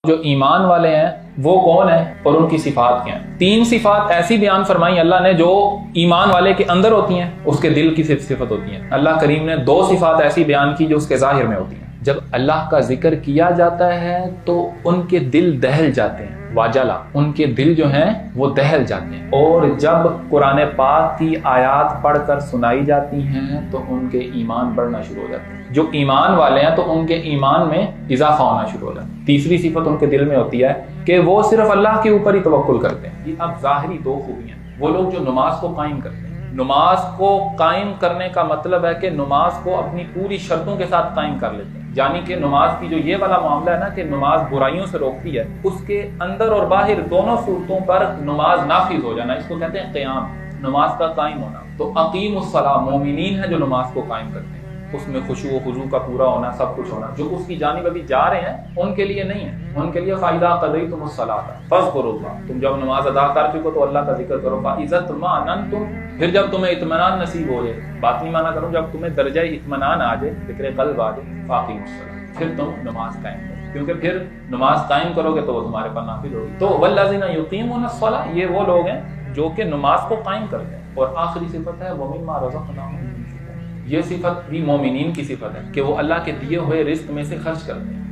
جو ایمان والے ہیں وہ کون ہیں اور ان کی صفات کیا ہیں؟ 3 صفات ایسی بیان فرمائی اللہ نے جو ایمان والے کے اندر ہوتی ہیں، اس کے دل کی صفت ہوتی ہیں۔ اللہ کریم نے 2 صفات ایسی بیان کی جو اس کے ظاہر میں ہوتی ہیں۔ جب اللہ کا ذکر کیا جاتا ہے تو ان کے دل دہل جاتے ہیں، واجلا، ان کے دل جو ہیں وہ دہل جاتے ہیں، اور جب قرآن پاک کی آیات پڑھ کر سنائی جاتی ہیں تو ان کے ایمان بڑھنا شروع ہو جاتے ہیں۔ جو ایمان والے ہیں تو ان کے ایمان میں اضافہ ہونا شروع ہو جاتا ہے۔ تیسری صفت ان کے دل میں ہوتی ہے کہ وہ صرف اللہ کے اوپر ہی توکل کرتے ہیں۔ یہ اب ظاہری 2 خوبیاں۔ وہ لوگ جو نماز کو قائم کرتے ہیں، نماز کو قائم کرنے کا مطلب ہے کہ نماز کو اپنی پوری شرطوں کے ساتھ قائم کر لیتے ہیں، یعنی کہ نماز کی جو یہ والا معاملہ ہے نا کہ نماز برائیوں سے روکتی ہے، اس کے اندر اور باہر دونوں صورتوں پر نماز نافذ ہو جانا، اس کو کہتے ہیں قیام، نماز کا قائم ہونا۔ تو اقیم الصلاۃ، مومنین ہیں جو نماز کو قائم کرتے ہیں، اس میں خشوع و خضوع کا پورا ہونا، سب کچھ ہونا۔ جو اس کی جانب ابھی جا رہے ہیں ان کے لیے نہیں ہے، ان کے لیے فَإِذَا قَضَيْتُمُ الصَّلَاةَ فَاذْكُرُوا اللَّهَ، تم جب نماز ادا کر چکو تو اللہ کا ذکر کرو۔ فَإِذَا اطْمَأْنَنْتُمْ، پھر جب تمہیں اطمینان نصیب ہو جائے، باطنی معنی کروں، جب تمہیں درجہ اطمینان آ جائے، ذکر قلب آ جائے، فَأَقِیمُوا الصَّلَاةَ، پھر تم نماز قائم کرو، کیونکہ پھر نماز قائم کرو گے تو وہ تمہارے پر نافذ ہوگی۔ تو وَالَّذِينَ يُقِيمُونَ الصَّلَاةَ، یہ وہ لوگ ہیں جو کہ نماز کو قائم کرتے ہیں۔ اور آخری صفت ہے وَمِمَّا رَزَقْنَاهُمْ، یہ صفت بھی مومنین کی صفت ہے کہ وہ اللہ کے دیے ہوئے رزق میں سے خرچ کرتے ہیں۔